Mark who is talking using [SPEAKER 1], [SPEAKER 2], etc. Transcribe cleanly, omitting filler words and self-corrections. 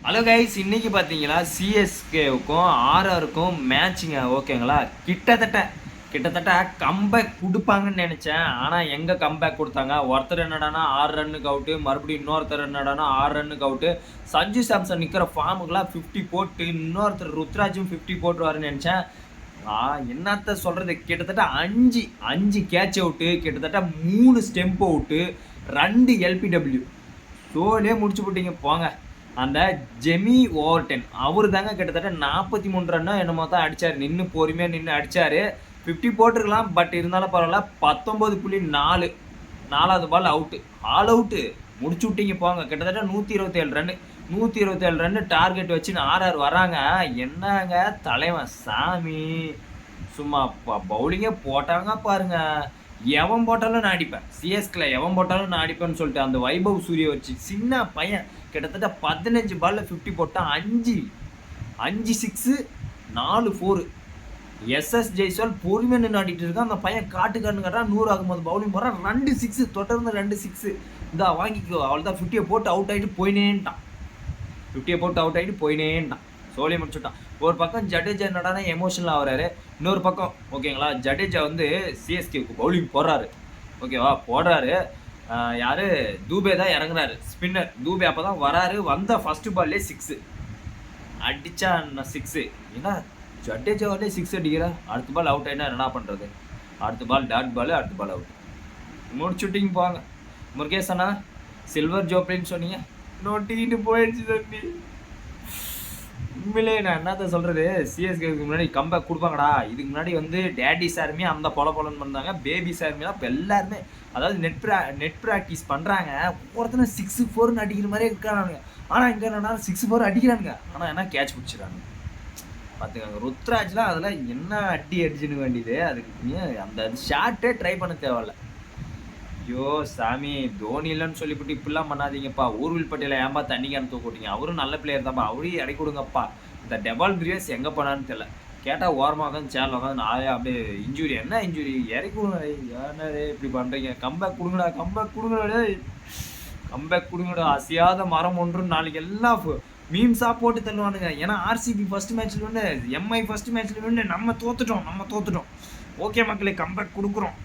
[SPEAKER 1] Hello guys, இன்னைக்கு பார்த்தீங்கன்னா சிஎஸ்கேவுக்கும் ஆர்ஆருக்கும் மேட்சிங்க. ஓகேங்களா? கிட்டத்தட்ட கம்பேக் கொடுப்பாங்கன்னு நினச்சேன். ஆனால் எங்கே கம்பேக் கொடுத்தாங்க? ஒருத்தர் என்னடானா 6 ரன்னுக்கு அவுட்டு, மறுபடியும் இன்னொருத்தர் என்னடானா 6 ரன்னுக்கு அவுட்டு. சஞ்சு சாம்சன் நிற்கிற ஃபார்முக்கெலாம் 50 போட்டு, இன்னொருத்தர் ருத்ராஜும் 50 போட்டுருவாருன்னு நினச்சேன். என்னத்த சொல்கிறது, கிட்டத்தட்ட அஞ்சு கேட்ச் அவுட்டு, கிட்டத்தட்ட 3 ஸ்டெம்ப் அவுட்டு, 2 எல்பிடபிள்யூ. ஷோலே முடிச்சு போட்டீங்க போங்க. அந்த ஜெமி ஓவர்டன் அவர் தாங்க கிட்டத்தட்ட 43 ரன்னா என்னமோ தான் அடித்தார். பொறுமையாக நின்று அடித்தார். 50 போட்டிருக்கலாம், பட் இருந்தாலும் பரவாயில்ல. 19.4 4வது பால் அவுட்டு, ஆல் அவுட்டு முடிச்சு விட்டீங்க போங்க. கிட்டத்தட்ட 127 ரன்னு டார்கெட் வச்சு ஆர்ஆர் வராங்க. என்னங்க தலைவன் சாமி, சும்மா பவுலிங்கே போட்டாங்க பாருங்க. எவன் போட்டாலும் நான் அடிப்பேன், சிஎஸ்கேல எவன் போட்டாலும் நான் அடிப்பேன்னு சொல்லிட்டு அந்த வைபவ் சூரிய வச்சு சின்ன பையன் கிட்டத்தட்ட 15 பால்ல 50 போட்டால் 5 6 4 4. எஸ்எஸ் ஜெய்ஸ்வால் பொறுமையாக நின்று ஆடிட்டு இருக்கான். அந்த பையன் காட்டுக்காரனு காட்டான். 100 ஆகும்போது பவுலிங் போகிறான். 2 6 தொடர்ந்து 2 6. இந்தா வாங்கிக்கோ, அவள் தான் 50 போட்டு அவுட் ஆகிட்டு போயினேன்ட்டான். 50 போட்டு அவுட் ஆகிட்டு போயினேன்ட்டான். சோழி முடிச்சுட்டான். ஒரு பக்கம் ஜடேஜா என்னடானா எமோஷனல் ஆகிறாரு. இன்னொரு பக்கம் ஓகேங்களா, ஜடேஜா வந்து சிஎஸ்கேவுக்கு பவுலிங் போடுறாரு. ஓகேவா, போடுறாரு. யார், தூபே தான் இறங்குறாரு, ஸ்பின்னர் தூபே. அப்போ தான் வராரு. வந்த ஃபஸ்ட்டு பால்லே 6 அடித்தா 6. ஏன்னா ஜடேஜாவிலே 6 அடிக்கிறா. அடுத்த பால் அவுட் ஆகினா என்ன பண்ணுறது? அடுத்த பால் டாட் பால், அடுத்த பால் அவுட். முடிச்சுட்டிங்க போங்க. முருகேஷ் அண்ணா சில்வர் ஜோப்ளின்னு சொன்னீங்க, நோட்டிக்கிட்டு போயிடுச்சு தம்பி. உண்மையிலே நான் என்னத்த சொல்கிறது, சிஎஸ்கேக்கு முன்னாடி கம்பேக் கொடுப்பாங்கடா. இதுக்கு முன்னாடி வந்து டேடி சாருமே அந்த பொலன்னு பண்ணாங்க. பேபி சாருமே இப்போ எல்லாருமே அதாவது நெட் ப்ராக்டிஸ் பண்ணுறாங்க. ஒவ்வொருத்தரும் 6 4 அடிக்கிற மாதிரியே இருக்கானுங்க. ஆனால் இங்கே என்னன்னா 6 4 அடிக்கிறானுங்க. ஆனால் என்ன கேட்ச் பிடிச்சிடறாங்க பார்த்துக்காங்க. ருத்ராஜ்லாம் அதெல்லாம் என்ன அடிச்சுன்னு வேண்டியது. அதுக்கு அந்த ஷார்ட்டே ட்ரை பண்ண தேவையில்ல. ஐயோ சாமி, தோனி இல்லைன்னு சொல்லிவிட்டு இப்படிலாம் பண்ணாதீங்கப்பா. ஊர்வில் பட்டியலை ஏன்பா தண்ணிக்கான தூக்கிட்டீங்க? அவரும் நல்ல பிளேயர் தான்ப்பா, அவரையும் இறக்கி கொடுங்கப்பா. இந்த டெபால் கிரியஸ் எங்கே போனான்னு தெரியல. கேட்டால் ஓரமாக உட்காந்து சேரில் உட்காந்து நாளே அப்படியே இன்ஜுரி. என்ன இன்ஜுரி? இறக்கி கொடுங்க. ஏன்னாடே இப்படி பண்ணுறீங்க? கம்பேக் கொடுங்கடா, கம்பேக் கொடுங்கடா. அசையாத மரம் ஒன்று நாளைக்கு எல்லாம் மீம்ஸாக போட்டு தள்ளுவானுங்க. ஏன்னா ஆர்சிபி ஃபர்ஸ்ட் மேட்ச்சில் வந்து எம்ஐ ஃபர்ஸ்ட் மேட்ச்சில் வந்து நம்ம தோத்துட்டோம். ஓகே மக்களே, கம்பேக் கொடுக்குறோம்.